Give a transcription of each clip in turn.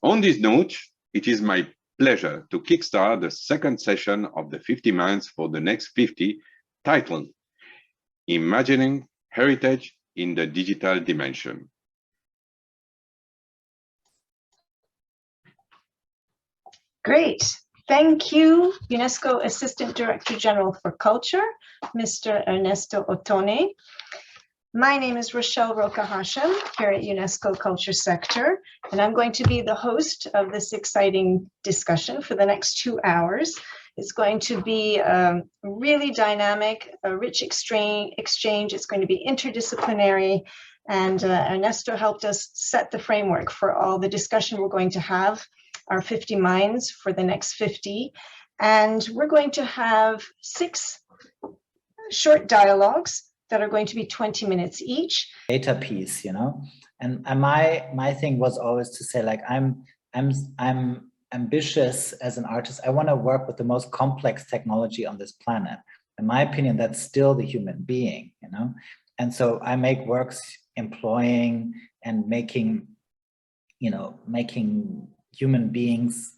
On this note, it is my pleasure to kickstart the second session of the 50 Minds for the Next 50, titled Imagining Heritage in the Digital Dimension. Great. Thank you, UNESCO Assistant Director General for Culture, Mr. Ernesto Ottone. My name is Rochelle Roca Hashem here at UNESCO Culture Sector, and I'm going to be the host of this exciting discussion for the next 2 hours. It's going to be really dynamic, a rich exchange. It's going to be interdisciplinary, and Ernesto helped us set the framework for all the discussion we're going to have, our 50 minds for the next 50. And we're going to have 6 short dialogues that are going to be 20 minutes each. Data piece, you know, and my thing was always to say, like, I'm ambitious as an artist. I want to work with the most complex technology on this planet. In my opinion, that's still the human being, you know, and so I make works employing and making, you know, making human beings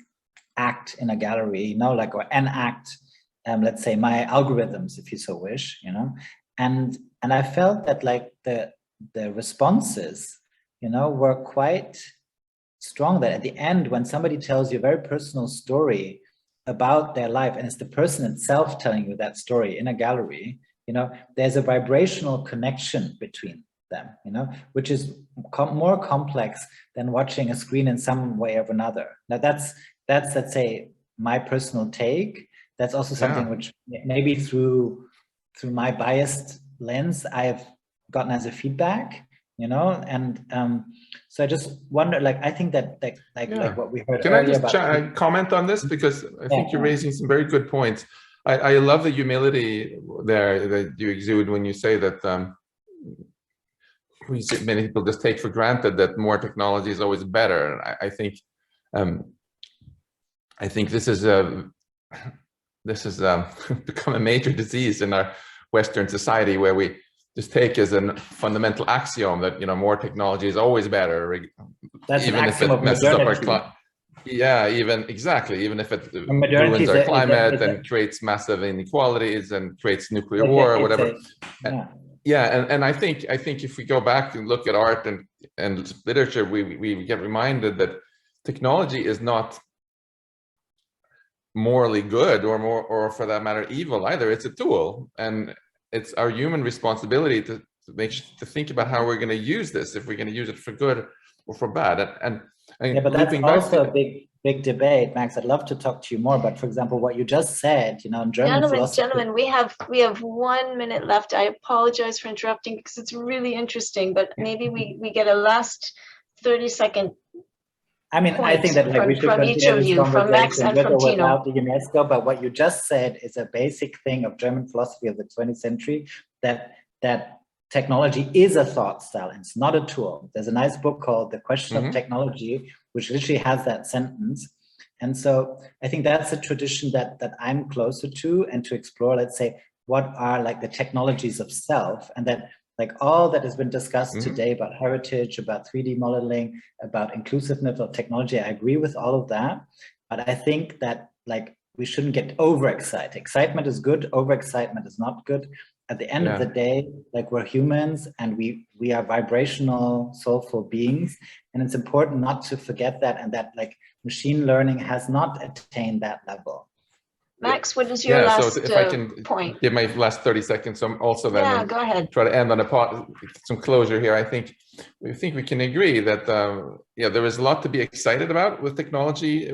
act in a gallery, you know, like, or enact, let's say, my algorithms, if you so wish, you know. And I felt that, like, the responses, you know, were quite strong, that at the end, when somebody tells you a very personal story about their life, and it's the person itself telling you that story in a gallery, you know, there's a vibrational connection between them, you know, which is more complex than watching a screen in some way or another. Now that's let's say, my personal take. That's also something which maybe through my biased lens I've gotten as a feedback, you know, and so I just wonder, like, I think that like what we heard earlier. Can I just comment on this, because I think you're raising some very good points. I love the humility there that you exude when you say that many people just take for granted that more technology is always better. I think this is become a major disease in our Western society, where we just take as a fundamental axiom that, you know, more technology is always better. That's even if it messes up our climate. Yeah, even if it ruins our climate and creates massive inequalities and creates nuclear war or whatever. And I think if we go back and look at art and literature, we get reminded that technology is not morally good or for that matter evil either. It's a tool, and it's our human responsibility to think about how we're going to use this, if we're going to use it for good or for bad. And yeah, but that's also a big debate, Max. I'd love to talk to you more, but for example, what you just said, you know, in German philosophy. Gentlemen, we have 1 minute left. I apologize for interrupting, because it's really interesting, but maybe we get a last 30-second. I mean, I think that, like, we should from each of you, from Max and from Tino. Without the UNESCO, but what you just said is a basic thing of German philosophy of the 20th century, that technology is a thought style, and it's not a tool. There's a nice book called The Question of Technology, which literally has that sentence. And so I think that's a tradition that I'm closer to, and to explore, let's say, what are, like, the technologies of self, and that, like, all that has been discussed today about heritage, about 3D modeling, about inclusiveness of technology, I agree with all of that. But I think that, like, we shouldn't get overexcited. Excitement is good, overexcitement is not good. At the end of the day, like, we're humans, and we are vibrational, soulful beings. And it's important not to forget that, and that, like, machine learning has not attained that level. Max, what is your last so if I can point? Give my last 30 seconds, so also then go ahead. Try to end on some closure here. I think we can agree that there is a lot to be excited about with technology.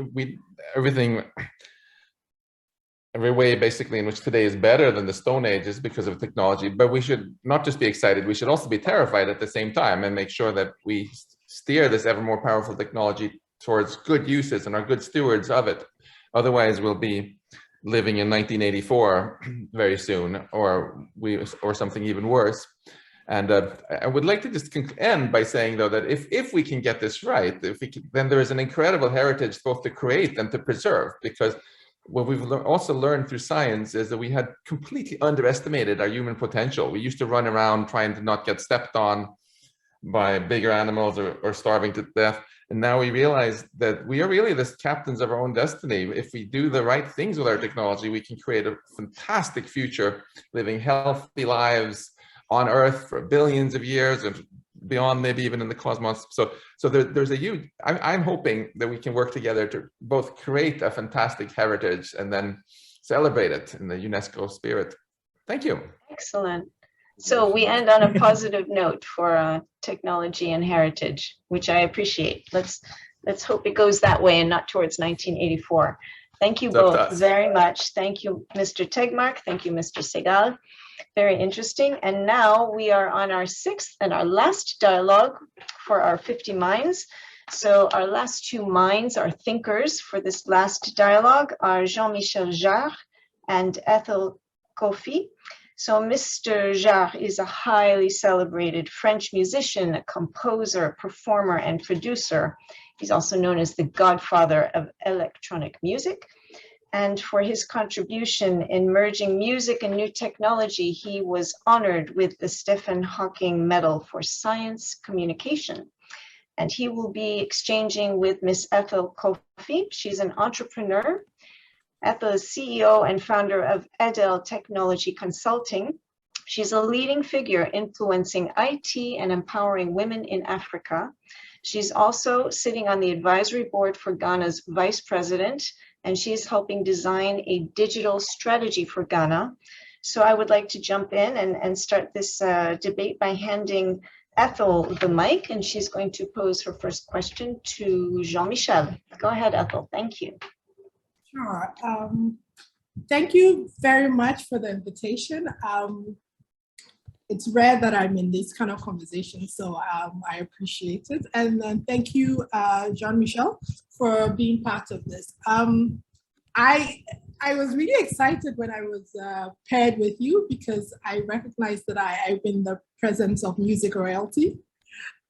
Every way basically in which today is better than the Stone Age is because of technology, but we should not just be excited, we should also be terrified at the same time, and make sure that we steer this ever more powerful technology towards good uses and are good stewards of it. Otherwise we'll be living in 1984 very soon, or something even worse. And I would like to just end by saying, though, that if we can get this right, then there is an incredible heritage both to create and to preserve, because what we've also learned through science is that we had completely underestimated our human potential. We used to run around trying to not get stepped on by bigger animals or starving to death. And now we realize that we are really the captains of our own destiny. If we do the right things with our technology, we can create a fantastic future, living healthy lives on Earth for billions of years and beyond, maybe even in the cosmos. So there's a huge, I'm hoping that we can work together to both create a fantastic heritage and then celebrate it in the UNESCO spirit. Thank you. Excellent. So we end on a positive note for technology and heritage, which I appreciate. Let's hope it goes that way and not towards 1984. Thank you both very much. Thank you, Mr. Tegmark. Thank you, Mr. Segal. Very interesting. And now we are on our 6th and our last dialogue for our 50 minds. So our last 2 minds, our thinkers for this last dialogue, are Jean-Michel Jarre and Ethel Kofi. So Mr. Jarre is a highly celebrated French musician, a composer, performer, and producer. He's also known as the godfather of electronic music. And for his contribution in merging music and new technology, he was honored with the Stephen Hawking Medal for Science Communication. And he will be exchanging with Miss Ethel Kofi. She's an entrepreneur. Ethel is CEO and founder of Edel Technology Consulting. She's a leading figure influencing IT and empowering women in Africa. She's also sitting on the advisory board for Ghana's vice president, and she's helping design a digital strategy for Ghana. So I would like to jump in and start this debate by handing Ethel the mic, and she's going to pose her first question to Jean-Michel. Go ahead, Ethel. Thank you. Sure. Thank you very much for the invitation. It's rare that I'm in this kind of conversation, so I appreciate it. And then thank you, Jean-Michel, for being part of this. I was really excited when I was paired with you because I recognized that I'm in the presence of music royalty.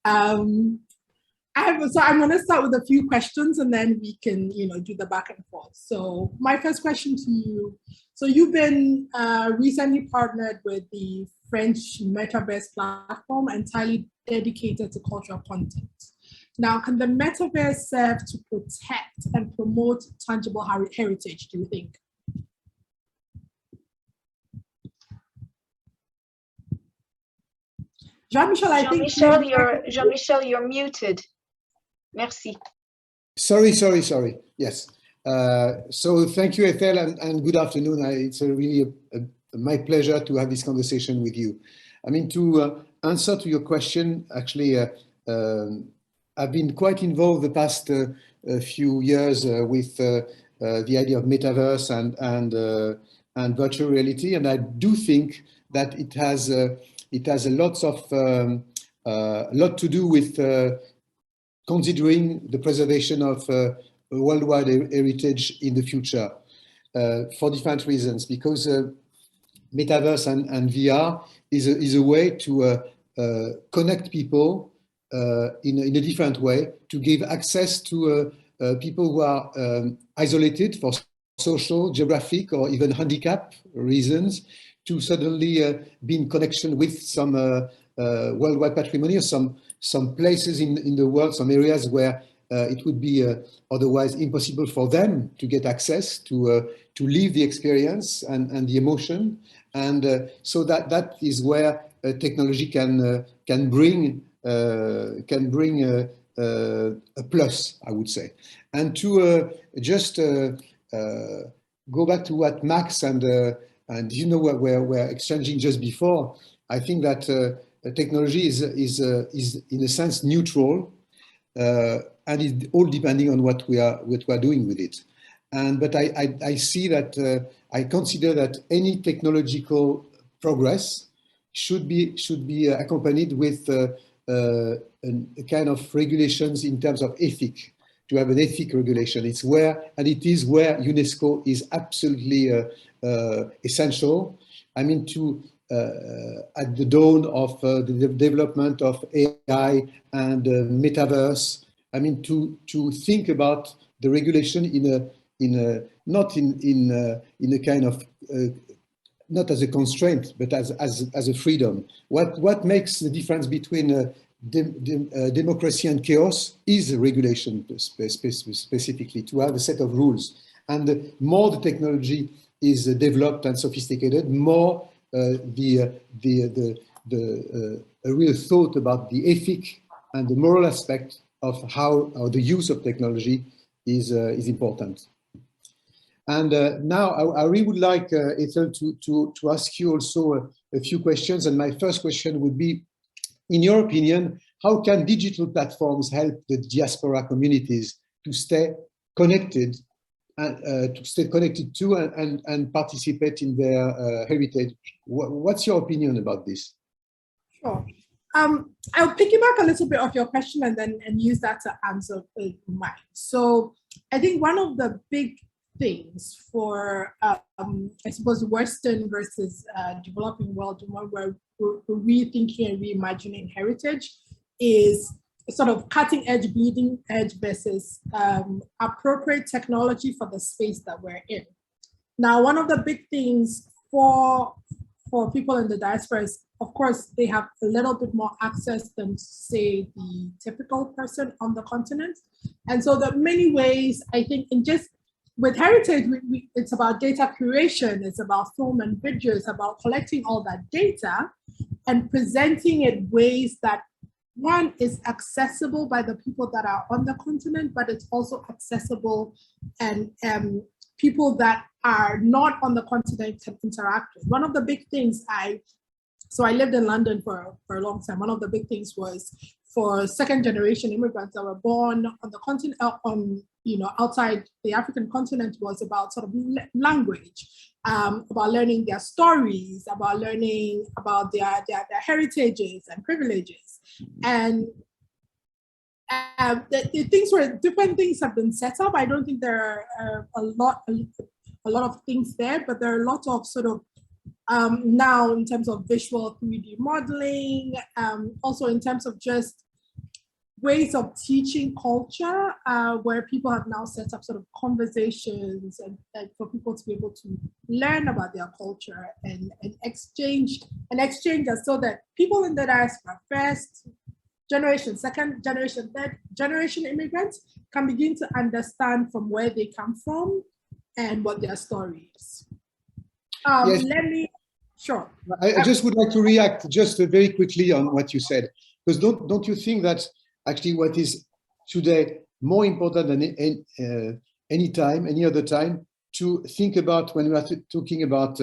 So I'm going to start with a few questions and then we can, do the back and forth. So my first question to you. So you've been recently partnered with the French Metaverse platform entirely dedicated to cultural content. Now, can the Metaverse serve to protect and promote tangible heritage, do you think? Jean-Michel, Jean-Michel, you're muted. Merci. Sorry. Yes. So thank you, Ethel, and good afternoon. It's really my pleasure to have this conversation with you. I mean, to answer to your question, actually, I've been quite involved the past few years with the idea of metaverse and virtual reality, and I do think that it has a lot to do with considering the preservation of worldwide heritage in the future for different reasons, because metaverse and VR is a way to connect people in a different way, to give access to people who are isolated for social, geographic, or even handicap reasons, to suddenly be in connection with some worldwide patrimony, or some places in the world, some areas where it would be otherwise impossible for them to get access to live the experience and the emotion, and so that is where technology can bring a plus, I would say. And to just go back to what Max and what we're exchanging just before, I think that technology is in a sense neutral, and it's all depending on what we are doing with it. But I see that I consider that any technological progress should be accompanied with a kind of regulations in terms of ethic, to have an ethic regulation. It is where UNESCO is absolutely essential. I mean, at the dawn of the development of AI and metaverse, I mean, to think about the regulation not in a kind of not as a constraint, but as a freedom. What makes the difference between democracy and chaos is regulation specifically, to have a set of rules. And the more the technology is developed and sophisticated, more a real thought about the ethic and the moral aspect of how the use of technology is important. And now I really would like, Ethel, to ask you also a few questions. And my first question would be, in your opinion, how can digital platforms help the diaspora communities to stay connected and participate in their heritage? What's your opinion about this? Sure. I'll piggyback a little bit of your question and use that to answer mine. So I think one of the big things for, I suppose, Western versus developing world, where we're rethinking and reimagining heritage, is sort of cutting edge, bleeding edge versus appropriate technology for the space that we're in. Now, one of the big things for people in the diaspora is, of course, they have a little bit more access than, say, the typical person on the continent. And so there are many ways, I think, in just with heritage, it's about data curation, it's about film and video, it's about collecting all that data and presenting it ways that, one, is accessible by the people that are on the continent, but it's also accessible and people that are not on the continent can interact with. One of the big things so I lived in London for a long time. One of the big things was for second generation immigrants that were born on the continent, outside the African continent, was about sort of language, about learning their stories, about learning about their heritages and privileges. And the things where different things have been set up. I don't think there are a lot of things there, but there are a lot of sort of now in terms of visual 3D modeling, also in terms of just ways of teaching culture, where people have now set up sort of conversations and for people to be able to learn about their culture and exchange so that people in the diaspora, first generation, second generation, third generation immigrants can begin to understand from where they come from and what their story is. Yes. Sure. I just would like to react just very quickly on what you said, because don't you think that actually what is today more important than any other time to think about when we are talking about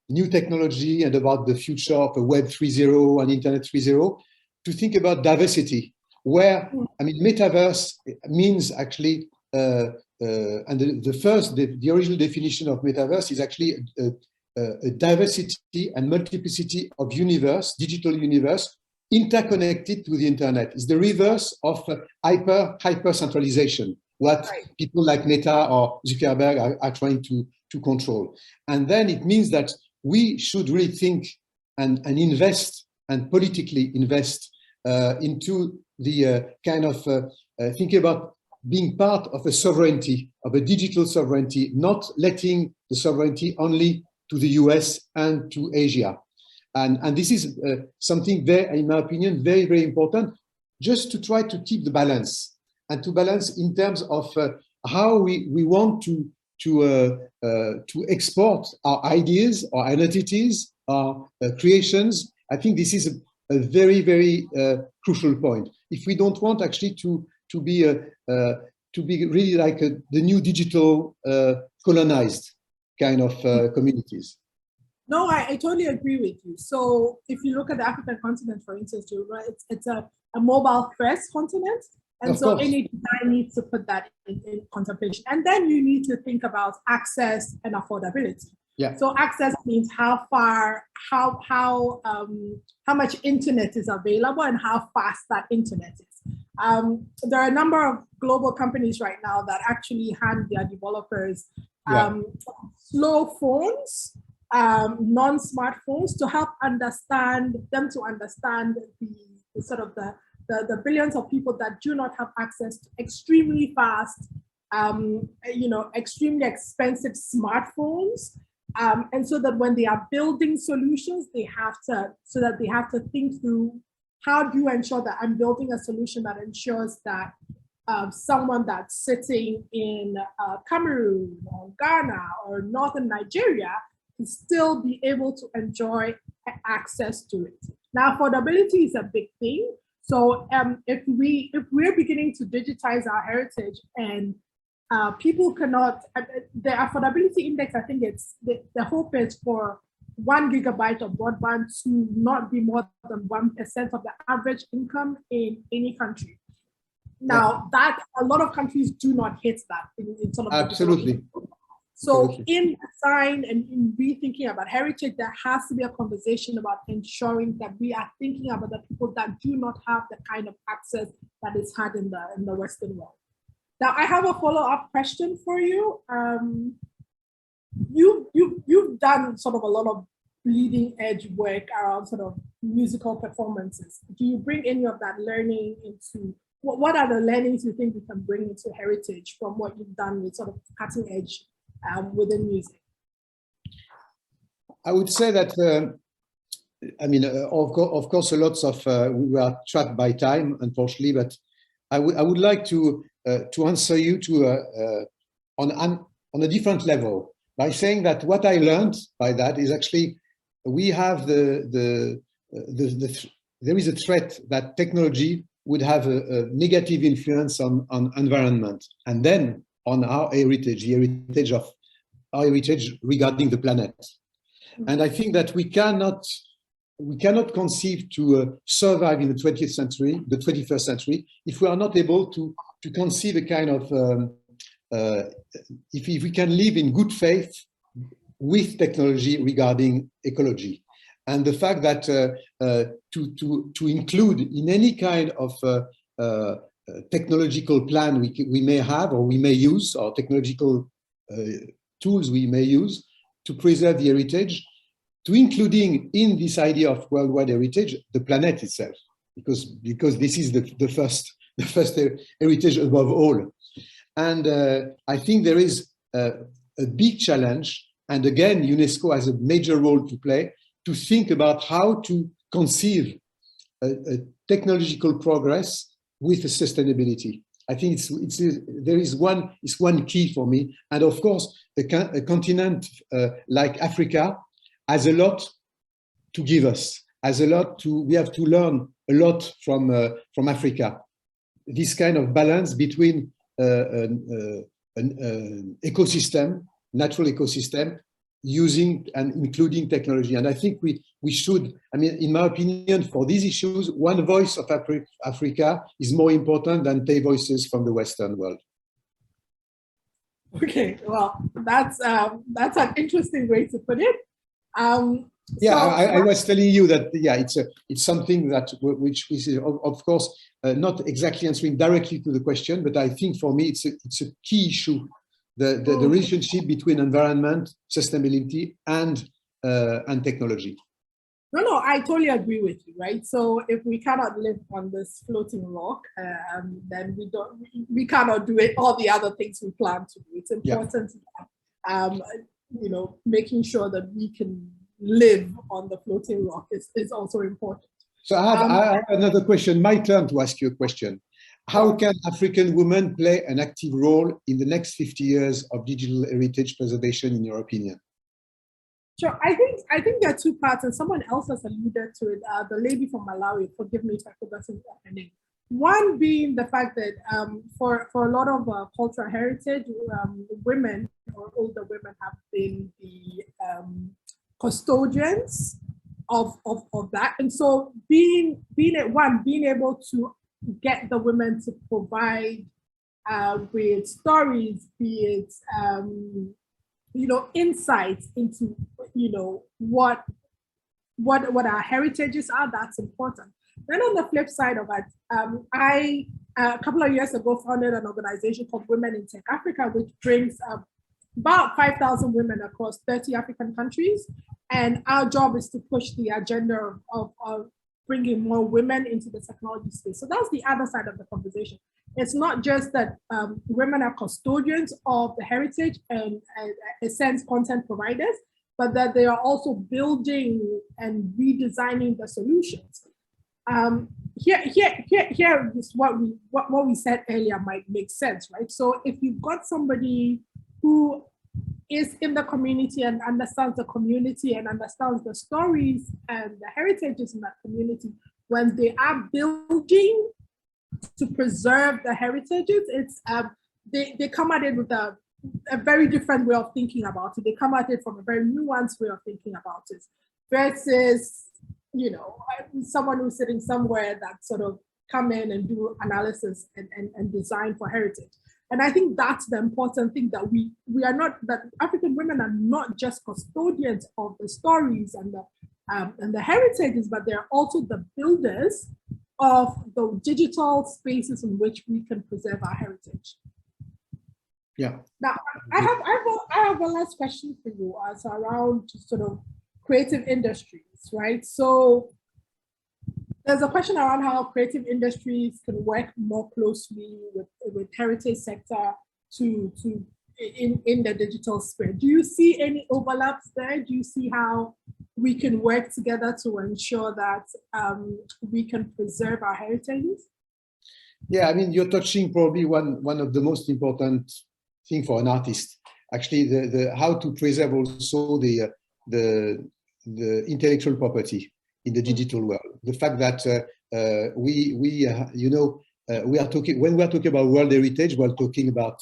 new technology and about the future of a Web 3.0 and Internet 3.0, to think about diversity, where, I mean, metaverse means actually, and the original definition of metaverse is actually a diversity and multiplicity of universe, digital universe, interconnected to the internet. It's the reverse of hyper centralization, what people like Meta or Zuckerberg are trying to control. And then it means that we should really think and invest and politically invest into the kind of thinking about being part of a sovereignty, of a digital sovereignty, not letting the sovereignty only to the US and to Asia. And this is something very, in my opinion, very, very important, just to try to keep the balance and to balance in terms of how we want to export our ideas, our identities, our creations. I think this is a very, very crucial point. If we don't want actually to be really like the new digital colonized kind of communities. No, I totally agree with you. So if you look at the African continent, for instance, right, it's a mobile first continent. And so any design needs to put that in contemplation. And then you need to think about access and affordability. Yeah. So access means how much internet is available and how fast that internet is. There are a number of global companies right now that actually hand their developers slow phones, non-smartphones, to help understand the sort of the billions of people that do not have access to extremely fast, extremely expensive smartphones. And so that when they are building solutions, they have to think through how do you ensure that I'm building a solution that ensures that someone that's sitting in Cameroon or Ghana or Northern Nigeria can still be able to enjoy access to it. Now, affordability is a big thing. So if we're beginning to digitize our heritage and people cannot, the affordability index, I think it's the hope is for 1 gigabyte of broadband to not be more than 1% of the average income in any country. Now, that a lot of countries do not hit that in sort of absolutely. So Absolutely. in design and in rethinking about heritage, there has to be a conversation about ensuring that we are thinking about the people that do not have the kind of access that is had in the Western world. Now, I have a follow-up question for you. You've done sort of a lot of bleeding edge work around sort of musical performances. Do you bring any of that learning into, what are the learnings you think you can bring into heritage from what you've done with sort of cutting edge within music? I would say that, I mean, of course, a lot of, we are trapped by time, unfortunately, but I would like to answer you on a different level by saying that what I learned by that is actually we have there is a threat that technology would have a negative influence on environment and then on our heritage, the heritage of our heritage regarding the planet. And I think that we cannot conceive to survive in the 20th century, the 21st century, if we are not able to conceive a kind of, if we can live in good faith with technology regarding ecology. And the fact that to include in any kind of technological plan we may have or we may use, or technological tools we may use to preserve the heritage, to including in this idea of worldwide heritage, the planet itself, because this is the first heritage above all. And I think there is a big challenge, and again, UNESCO has a major role to play, to think about how to conceive a technological progress with sustainability. I think there is one key for me, and of course, a continent like Africa has a lot to give us, we have to learn a lot from Africa. This kind of balance between an ecosystem, natural ecosystem, using and including technology. And I think we should, I mean, in my opinion, for these issues, one voice of Africa is more important than 10 voices from the Western world. Okay, well, that's an interesting way to put it. Yeah, I was telling you that, yeah, it's something that which is, of course, not exactly answering directly to the question, but I think for me it's a key issue, the relationship between environment, sustainability, and technology. No, I totally agree with you, right? So if we cannot live on this floating rock, then we cannot do it, all the other things we plan to do. It's important, you know, making sure that we can live on the floating rock is also important. So I have another question, my turn to ask you a question. How can African women play an active role in the next 50 years of digital heritage preservation, in your opinion? Sure, I think there are two parts, and someone else has alluded to it. The lady from Malawi, forgive me if I forgot her name. One being the fact that for a lot of cultural heritage, women or older women have been the custodians of that, and so being able to get the women to provide with stories, be it you know, insights into, you know, what our heritages are, that's important. Then on the flip side of it, I a couple of years ago founded an organization called Women in Tech Africa, which brings about 5,000 women across 30 African countries. And our job is to push the agenda of bringing more women into the technology space. So that's the other side of the conversation. It's not just that women are custodians of the heritage and a sense content providers, but that they are also building and redesigning the solutions. Here is what we said earlier might make sense, right? So if you've got somebody who is in the community and understands the community and understands the stories and the heritages in that community, when they are building to preserve the heritages, it's they come at it with a very different way of thinking about it. They come at it from a very nuanced way of thinking about it, versus, you know, someone who's sitting somewhere that sort of come in and do analysis and design for heritage. And I think that's the important thing, that we are not, that African women are not just custodians of the stories and the heritages, but they're also the builders of the digital spaces in which we can preserve our heritage. Yeah. Now, I have one last question for you, as around sort of creative industries, right? So there's a question around how creative industries can work more closely with heritage sector in the digital sphere. Do you see any overlaps there? Do you see how we can work together to ensure that we can preserve our heritages? Yeah, I mean, you're touching probably one of the most important thing for an artist. Actually, the how to preserve also the intellectual property in the digital world. The fact that we are talking, when we are talking about world heritage, we're talking about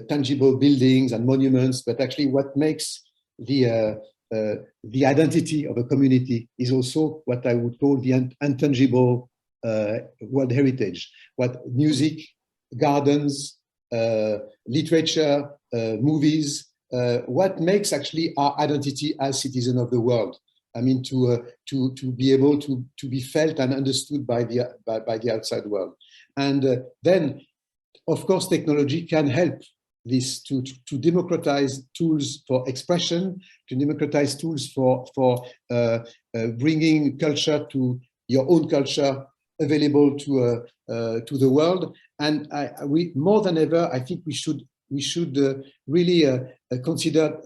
tangible buildings and monuments, but actually what makes the identity of a community is also what I would call the intangible world heritage. What music, gardens, literature, movies, what makes actually our identity as citizens of the world. I mean, to be able to be felt and understood by the outside world. And then, of course, technology can help this to democratize tools for expression, to democratize tools for bringing culture to your own culture available to the world. And we more than ever, I think we should really consider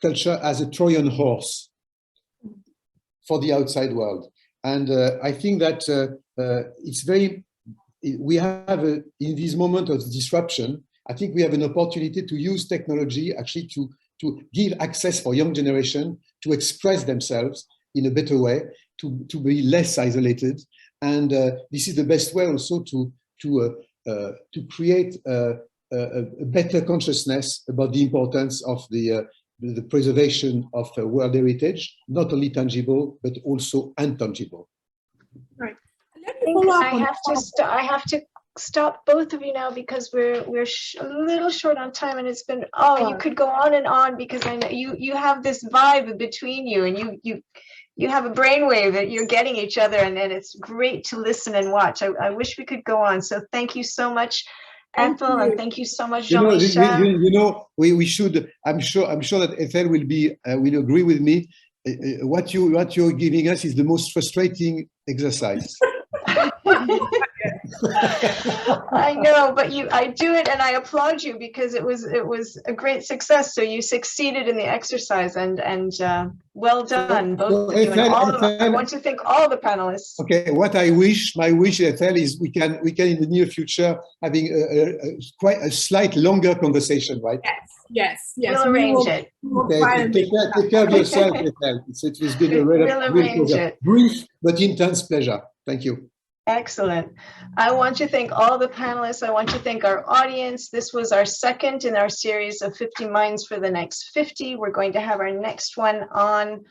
culture as a Trojan horse for the outside world. And I think that it's very, we have in this moment of disruption, I think we have an opportunity to use technology actually to give access for young generation to express themselves in a better way, to be less isolated. And this is the best way also to create a better consciousness about the importance of the preservation of world heritage, not only tangible, but also intangible. Right. I have to stop both of you now, because we're a little short on time, and it's been, you could go on and on, because I know you have this vibe between you, and you have a brainwave that you're getting each other, and it's great to listen and watch. I wish we could go on. So thank you so much, Ethel, and thank you so much, Jean-Michel. We should. I'm sure that Ethel will agree with me. What you're giving us is the most frustrating exercise. I know, but I do it, and I applaud you, because it was a great success. So you succeeded in the exercise, and well done, both of you. And I want to thank all the panelists. Okay, my wish, Ethel, is we can in the near future having quite a slight longer conversation, right? Yes. We'll arrange it. Okay, take care of yourself, Ethel. It's been a really brief but intense pleasure. Thank you. Excellent. I want to thank all the panelists. I want to thank our audience. This was our second in our series of 50 Minds for the Next 50. We're going to have our next one on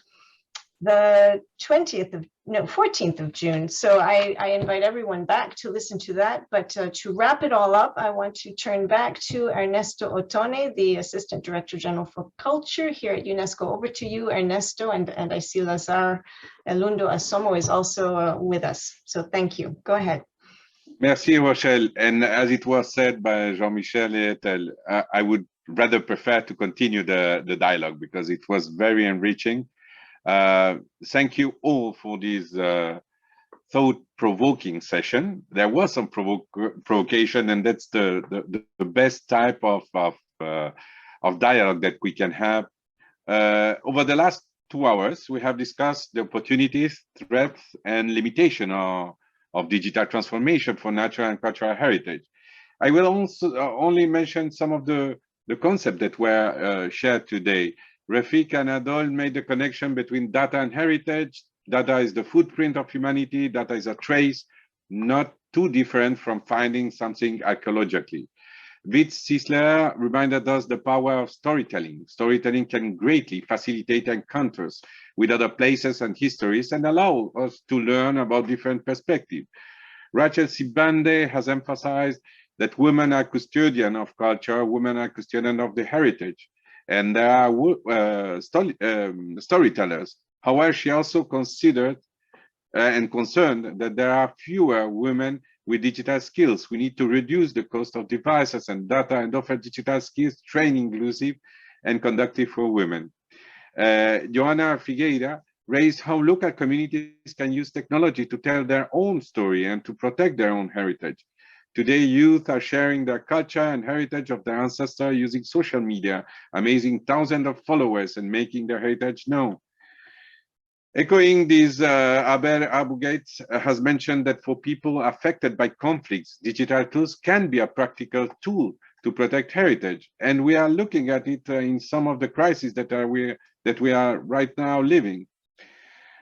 the 14th of June. So I invite everyone back to listen to that. But to wrap it all up, I want to turn back to Ernesto Ottone, the Assistant Director General for Culture here at UNESCO. Over to you, Ernesto, and I see Lazar Elundo Asomo is also with us. So thank you. Go ahead. Merci, Rochelle. And as it was said by Jean-Michel and Ethel, I would rather prefer to continue the dialogue, because it was very enriching. Thank you all for this thought-provoking session. There was some provocation, and that's the best type of dialogue that we can have. Over the last 2 hours, we have discussed the opportunities, threats, and limitation of digital transformation for natural and cultural heritage. I will also only mention some of the concepts that were shared today. Rafik and Adol made the connection between data and heritage. Data is the footprint of humanity. Data is a trace, not too different from finding something archaeologically. Vitz Sisler reminded us the power of storytelling. Storytelling can greatly facilitate encounters with other places and histories and allow us to learn about different perspectives. Rachel Sibande has emphasized that women are custodian of culture, women are custodian of the heritage, and there are storytellers. However, she also considered and concerned that there are fewer women with digital skills. We need to reduce the cost of devices and data and offer digital skills training inclusive and conducive for women. Joana Figueira raised how local communities can use technology to tell their own story and to protect their own heritage. Today, youth are sharing their culture and heritage of their ancestors using social media, amazing thousands of followers and making their heritage known. Echoing this, Aber Abu-Gates has mentioned that for people affected by conflicts, digital tools can be a practical tool to protect heritage. And we are looking at it in some of the crises that we are right now living.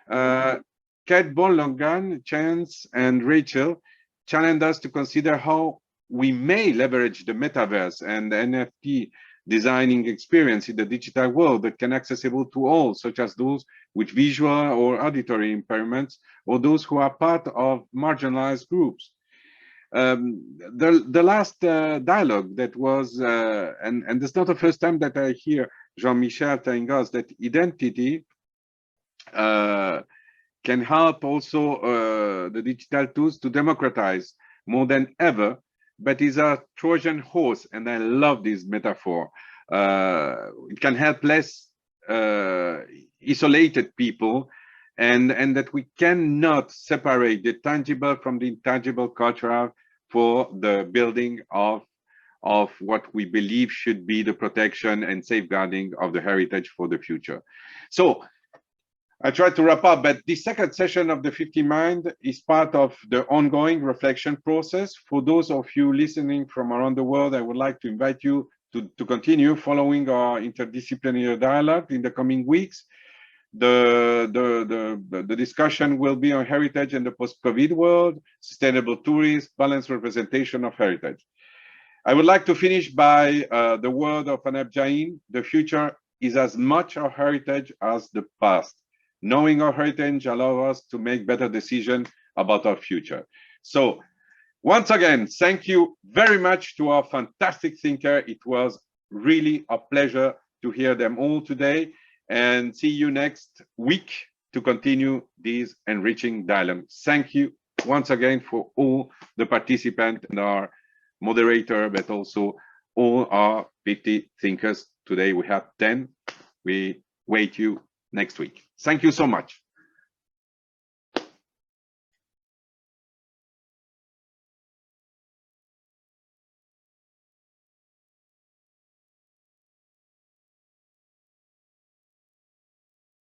Kat Bonlongan, Chance, and Rachel challenged us to consider how we may leverage the metaverse and the NFT designing experience in the digital world that can be accessible to all, such as those with visual or auditory impairments, or those who are part of marginalized groups. The last dialogue that was, and it's not the first time that I hear Jean-Michel telling us that identity can help also the digital tools to democratize more than ever, but is a Trojan horse, and I love this metaphor. It can help less isolated people, and that we cannot separate the tangible from the intangible cultural for the building of what we believe should be the protection and safeguarding of the heritage for the future. So I try to wrap up, but the second session of the 50 Mind is part of the ongoing reflection process. For those of you listening from around the world, I would like to invite you to continue following our interdisciplinary dialogue in the coming weeks. The discussion will be on heritage in the post-COVID world, sustainable tourism, balanced representation of heritage. I would like to finish by the word of Anab Jain: the future is as much our heritage as the past. Knowing our heritage allows us to make better decisions about our future. So once again, thank you very much to our fantastic thinker. It was really a pleasure to hear them all today, and see you next week to continue this enriching dialogue. Thank you once again for all the participants and our moderator, but also all our 50 thinkers. Today we have 10. We wait you next week. Thank you so much.